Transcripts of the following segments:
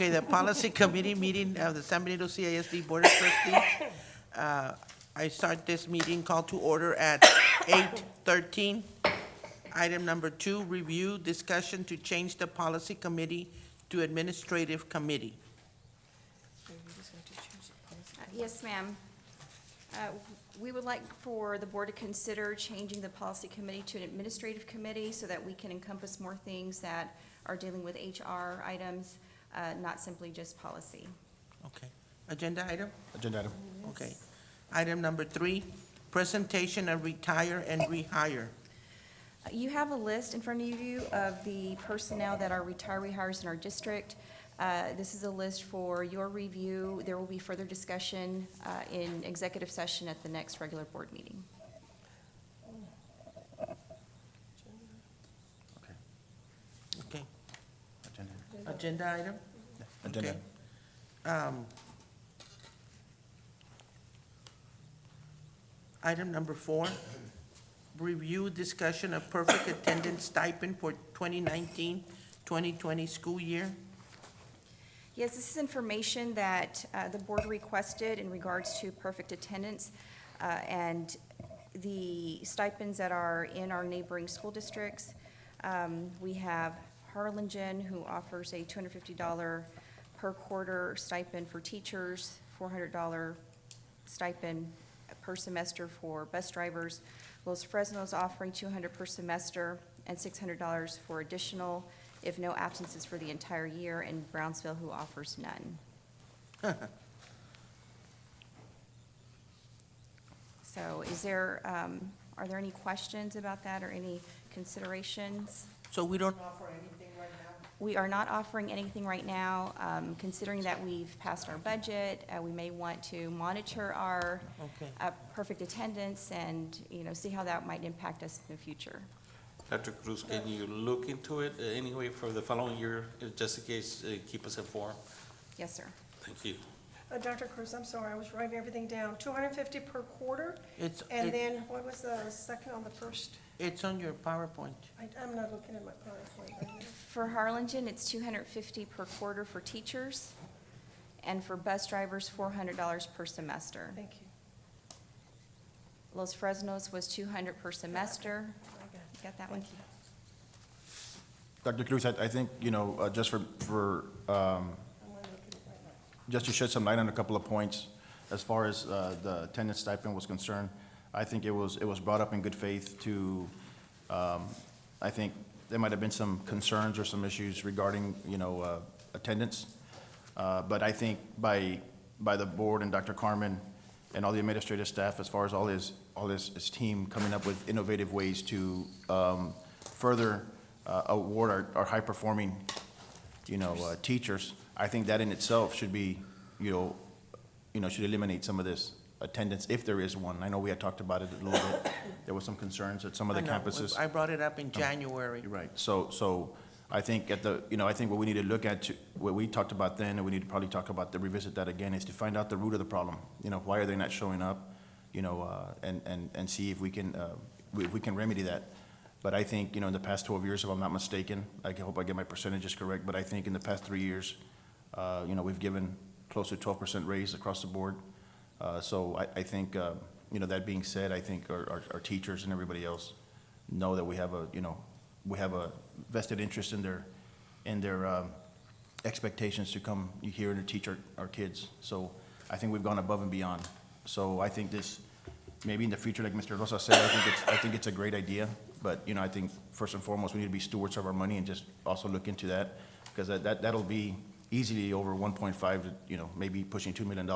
Okay, the Policy Committee meeting of the San Benito CISD Board of Trustees. I start this meeting called to order at 8:13. Item number 2, review, discussion to change the Policy Committee to Administrative Committee. Yes, ma'am. We would like for the board to consider changing the policy committee to an administrative committee so that we can encompass more things that are dealing with HR items, not simply just policy. Okay. Agenda item? Agenda item. Okay. Item number 3, presentation of retire and rehire. You have a list in front of you of the personnel that are rehires in our district. This is a list for your review. There will be further discussion in executive session at the next regular board meeting. Okay. Agenda. Agenda item? Agenda. Okay. Item number 4, review, discussion of perfect attendance stipend for 2019-2020 school year. Yes, this is information that the board requested in regards to perfect attendance and the stipends that are in our neighboring school districts. We have Harlingen, who offers a $250 per quarter stipend for teachers, $400 stipend per semester for bus drivers. Los Fresnos offering $200 per semester and $600 for additional if no absences for the entire year, and Brownsville, who offers none. So are there any questions about that or any considerations? So we don't offer anything right now? We are not offering anything right now. Considering that we've passed our budget, we may want to monitor our Okay. perfect attendance and, see how that might impact us in the future. Dr. Cruz, can you look into it anyway for the following year, just in case, keep us informed? Yes, sir. Thank you. Dr. Cruz, I'm sorry, I was writing everything down. 250 per quarter? It- Then what was the second on the first? It's on your PowerPoint. I'm not looking at my PowerPoint right now. For Harlingen, it's $250 per quarter for teachers, and for bus drivers, $400 per semester. Thank you. Los Fresnos was $200 per semester. I got it. You got that one? Thank you. Dr. Cruz, I think, just for, I'm not looking at it right now. just to shed some light on a couple of points, as far as the attendance stipend was concerned, I think it was brought up in good faith to, I think there might have been some concerns or some issues regarding, attendance. But I think by the board and Dr. Carmen and all the administrative staff, as far as all his team coming up with innovative ways to further award our high-performing, teachers, I think that in itself should be, should eliminate some of this attendance, if there is one. I know we had talked about it a little bit. There were some concerns at some of the I know. campuses. I brought it up in January. You're right. So I think I think what we need to look at, what we talked about then, and we need to probably talk about, revisit that again, is to find out the root of the problem. Why are they not showing up? And see if we can remedy that. But I think, in the past 12 years, if I'm not mistaken, I hope I get my percentages correct, but I think in the past 3 years, we've given close to 12% raise across the board. So I think, that being said, I think our teachers and everybody else know that we have a vested interest in their expectations to come here and to teach our kids. So I think we've gone above and beyond. So I think this, maybe in the future, like Mr. Rosa said, I think it's a great idea. But, I think first and foremost, we need to be stewards of our money and just also look into that, because that'll be easily over 1.5 to, maybe pushing $2 million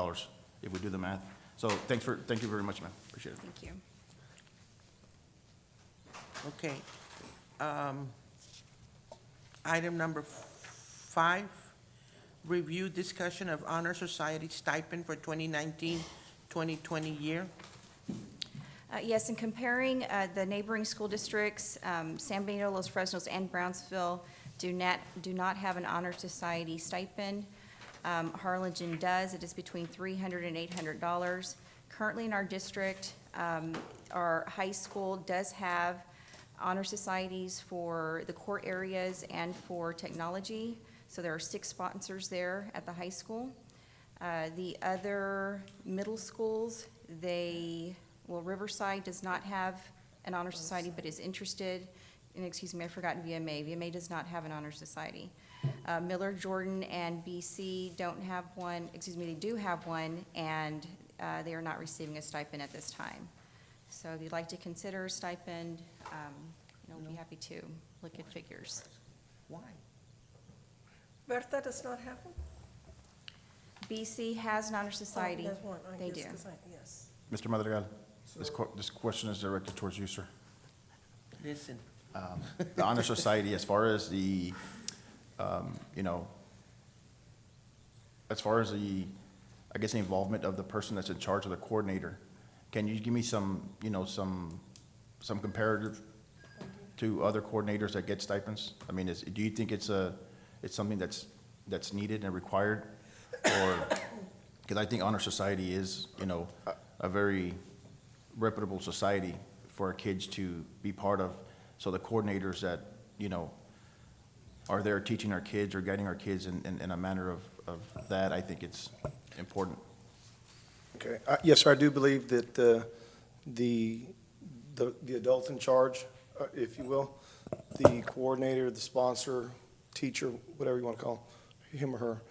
if we do the math. So thank you very much, ma'am. Appreciate it. Thank you. Okay. Item number 5, review, discussion of Honor Society stipend for 2019-2020 year. Yes, in comparing the neighboring school districts, San Benito, Los Fresnos, and Brownsville do not have an Honor Society stipend. Harlingen does. It is between $300 and $800. Currently in our district, our high school does have honor societies for the core areas and for technology. So there are 6 sponsors there at the high school. The other middle schools, Riverside does not have an honor society, but is interested, and excuse me, I forgot VMA. VMA does not have an honor society. Miller, Jordan, and BC don't have one, they do have one, and they are not receiving a stipend at this time. So if you'd like to consider a stipend, we'll be happy to look at figures. Why? Bertha does not have one? BC has an honor society. Oh, there's one, I They guess, do. 'cause yes. Mr. Madrigal, this question is directed towards you, sir. Listen, The Honor Society, as far as the, as far as the, I guess, the involvement of the person that's in charge of the coordinator, can you give me some, some comparative to other coordinators that get stipends? I mean, do you think it's something that's needed and required? Or, because I think Honor Society is, a very reputable society for our kids to be part of. So the coordinators that, are there teaching our kids or guiding our kids in a manner of that, I think it's important. Okay, yes, sir, I do believe that the adult in charge, if you will, the coordinator, the sponsor, teacher, whatever you want to call him or her,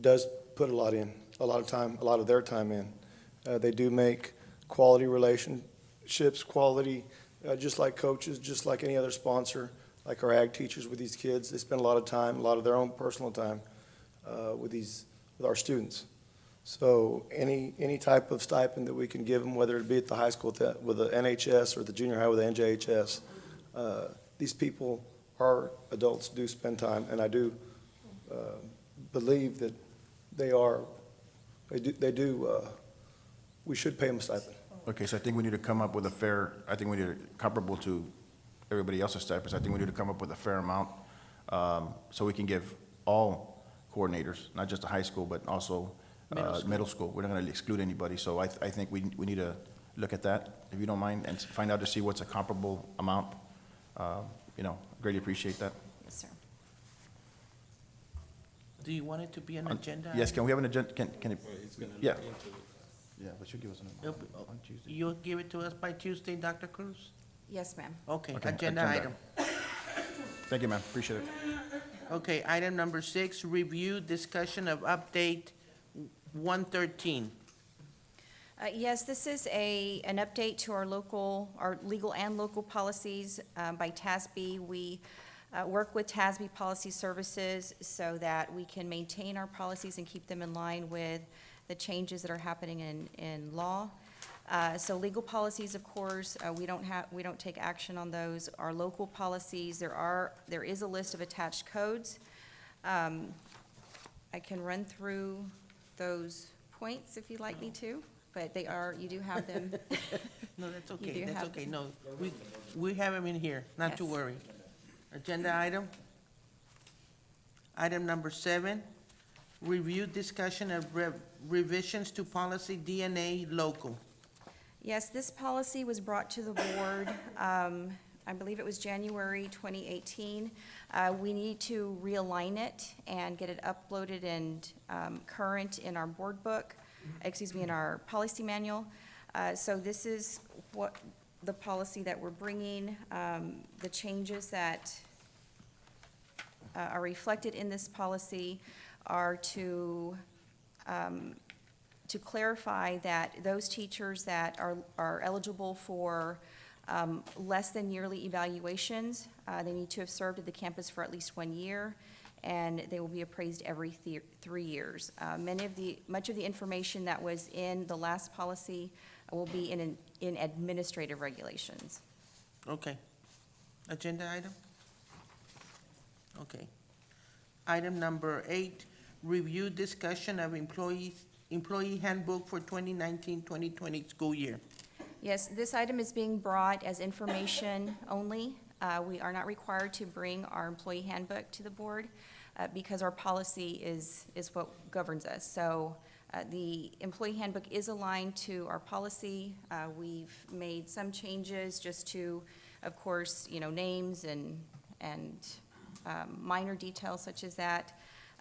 does put a lot of time, a lot of their time in. They do make quality relationships, quality, just like coaches, just like any other sponsor, like our ag teachers with these kids. They spend a lot of time, a lot of their own personal time with our students. So any type of stipend that we can give them, whether it be at the high school with the NHS or the junior high with the NJHS, these people, our adults, do spend time, and I do believe that we should pay them a stipend. Okay, so I think we need to come up with comparable to everybody else's stipends. I think we need to come up with a fair amount, so we can give all coordinators, not just the high school, but also middle school. We're not gonna exclude anybody, so I think we need to look at that, if you don't mind, and find out to see what's a comparable amount. Greatly appreciate that. Yes, sir. do you want it to be an agenda? Yes, can we have an agenda, can it? Well, he's gonna Yeah. look into it. Yeah, but you give us It'll be- on Tuesday. You'll give it to us by Tuesday, Dr. Cruz? Yes, ma'am. Okay, Okay, agenda agenda. item. Thank you, ma'am, appreciate it. Okay, item number 6, review, discussion of update 113. Yes, this is an update to our legal and local policies by TASB. We work with TASB Policy Services so that we can maintain our policies and keep them in line with the changes that are happening in law. So legal policies, of course, we don't take action on those. Our local policies, there is a list of attached codes. I can run through those points if you'd like me to, but you do have them. No, that's You okay, do that's have okay, no, we have them in here, not to Yes. worry. Agenda item? Item number 7, review, discussion of revisions to policy DNA local. Yes, this policy was brought to the board, I believe it was January 2018. We need to realign it and get it uploaded and current in our board book, in our policy manual. So this is what the policy that we're bringing, the changes that are reflected in this policy are to clarify that those teachers that are eligible for less than yearly evaluations, they need to have served at the campus for at least 1 year, and they will be appraised every 3 years. Much of the information that was in the last policy will be in administrative regulations. Okay. Agenda item? Okay. Item number 8, review, discussion of employee handbook for 2019-2020 school year. Yes, this item is being brought as information only. We are not required to bring our employee handbook to the board because our policy is what governs us. So the employee handbook is aligned to our policy. We've made some changes just to, of course, names and minor details such as that.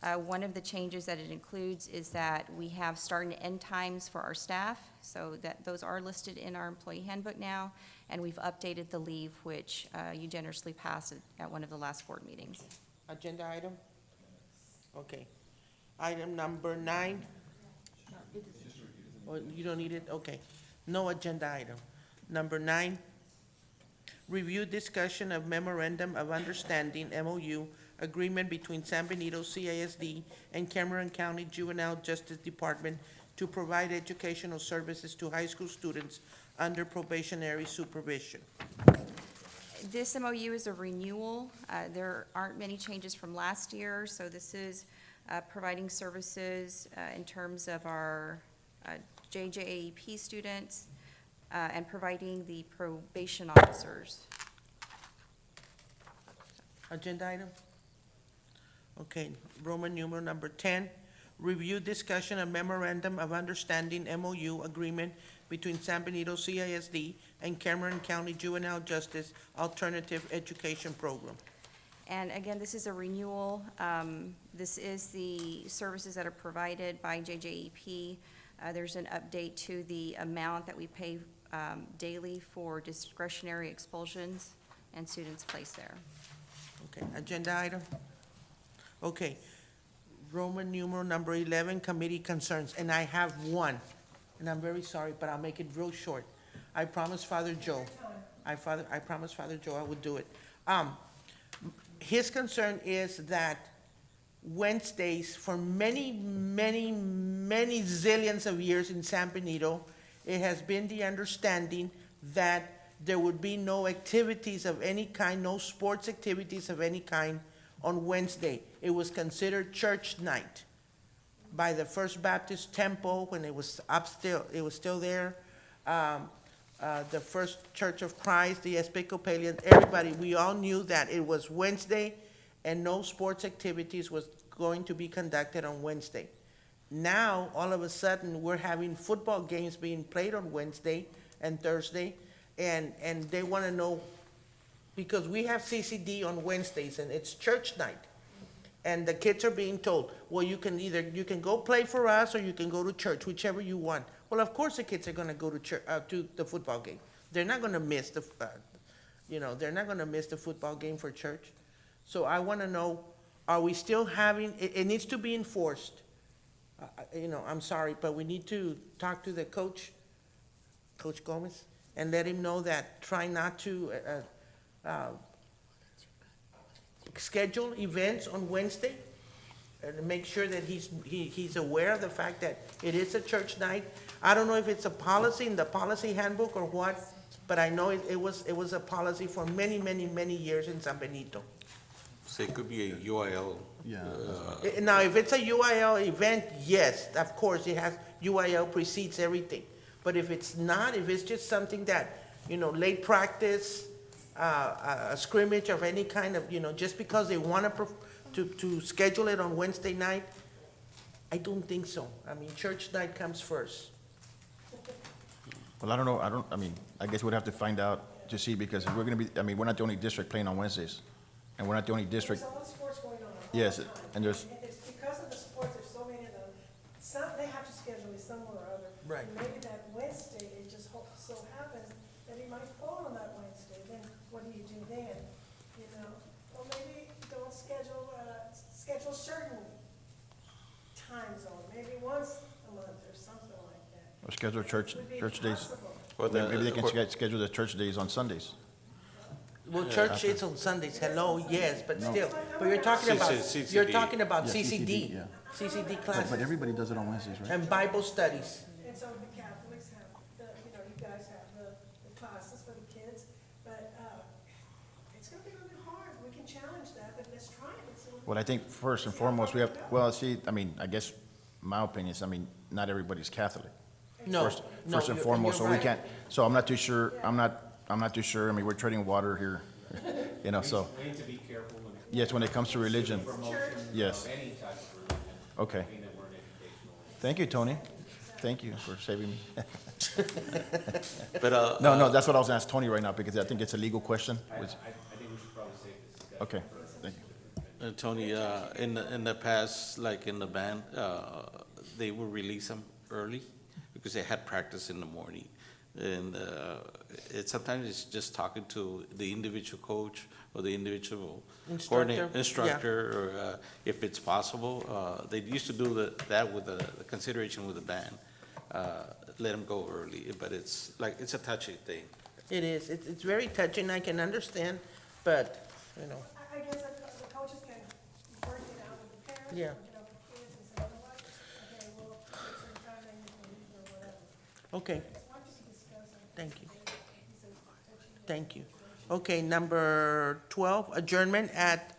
One of the changes that it includes is that we have start and end times for our staff, so that those are listed in our employee handbook now, and we've updated the leave, which you generously passed at one of the last board meetings. Agenda item? Okay. Item number 9? Oh, you don't need it? Okay. No agenda item. Number 9, review discussion of Memorandum of Understanding, MOU, agreement between San Benito CISD and Cameron County Juvenile Justice Department to provide educational services to high school students under probationary supervision. This MOU is a renewal. There aren't many changes from last year, so this is providing services in terms of our JJAEP students and providing the probation officers. Agenda item? Okay, Roman numeral number 10, review discussion of Memorandum of Understanding, MOU, agreement between San Benito CISD and Cameron County Juvenile Justice Alternative Education Program. And again, this is a renewal. This is the services that are provided by JJEP. There's an update to the amount that we pay daily for discretionary expulsions and students placed there. Okay, agenda item? Okay, Roman numeral number 11, committee concerns, and I have one, and I'm very sorry, but I'll make it real short. I promised Father Joe, I promised Father Joe I would do it. His concern is that Wednesdays, for many, many, many zillions of years in San Benito, it has been the understanding that there would be no activities of any kind, no sports activities of any kind on Wednesday. It was considered church night by the First Baptist Temple when it was still there. The First Church of Christ, the Episcopalian, everybody, we all knew that it was Wednesday and no sports activities was going to be conducted on Wednesday. Now, all of a sudden, we're having football games being played on Wednesday and Thursday, and they want to know, because we have CCD on Wednesdays and it's church night. And the kids are being told, well, you can go play for us or you can go to church, whichever you want. Well, of course the kids are going to go to church, to the football game. They're not going to miss they're not going to miss the football game for church. So I want to know, are we still having, it needs to be enforced. I'm sorry, but we need to talk to the coach, Coach Gomez, and let him know that try not to schedule events on Wednesday, and make sure that he's aware of the fact that it is a church night. I don't know if it's a policy in the policy handbook or what, but I know it was a policy for many, many, many years in San Benito. So it could be a UIL. Yeah. Now, if it's a UIL event, yes, of course, it has, UIL precedes everything. But if it's not, if it's just something that, late practice, a scrimmage of any kind of, just because they want to schedule it on Wednesday night, I don't think so. I mean, church night comes first. Well, I don't know, I guess we'd have to find out to see, because we're gonna be, we're not the only district playing on Wednesdays. And we're not the only district, There's a lot of sports going on all yes, the time. and there's, It's because of the sports, there's so many of them. They have to schedule it somewhere or other. Right. And maybe that Wednesday, it just so happens that it might fall on that Wednesday. Then what do you do then? Or maybe don't schedule certain time zone, maybe once a month or something like that. or schedule church Would be days. possible. Well, Maybe they can schedule the church days on Sundays. Well, church is on Sundays, hello, yes, but still, but you're talking C- about, CCD. you're talking about Yeah, CCD, yeah. CCD classes, everybody does it on Wednesdays, right? and Bible studies. And so the Catholics have, you guys have the classes for the kids, but, it's gonna be a little bit hard. We can challenge that, but let's try it. Let's see what- Well, I think first and foremost, we have, I guess, my opinion is, not everybody's Catholic. No, First no, and you're foremost, so we right. can't, so I'm not too sure, I'm not too sure, we're treading water here, so. We need to be careful when it Yes, when it comes to religion, promotion yes, of any type of religion, okay. being that we're an educational. Thank you, Tony. Thank you for saving me. But, No, that's what I was asking Tony right now, because I think it's a legal question. I think we should probably save this discussion. Okay, thank you. Tony, in the past, like in the band, they would release them early because they had practice in the morning. And sometimes it's just talking to the individual coach or the individual instructor, or if it's possible. They used to do that with the consideration with the band, let them go early, but it's a touchy thing. It is, it's very touching, I can understand, but, you know, I guess the coaches can work it out with the parents, Yeah. work it out with the kids and say, you know what, okay, we'll take some time and you can leave or whatever. okay, Just wanted to discuss it. thank you, He says, touchy. thank you. Okay, number 12, adjournment at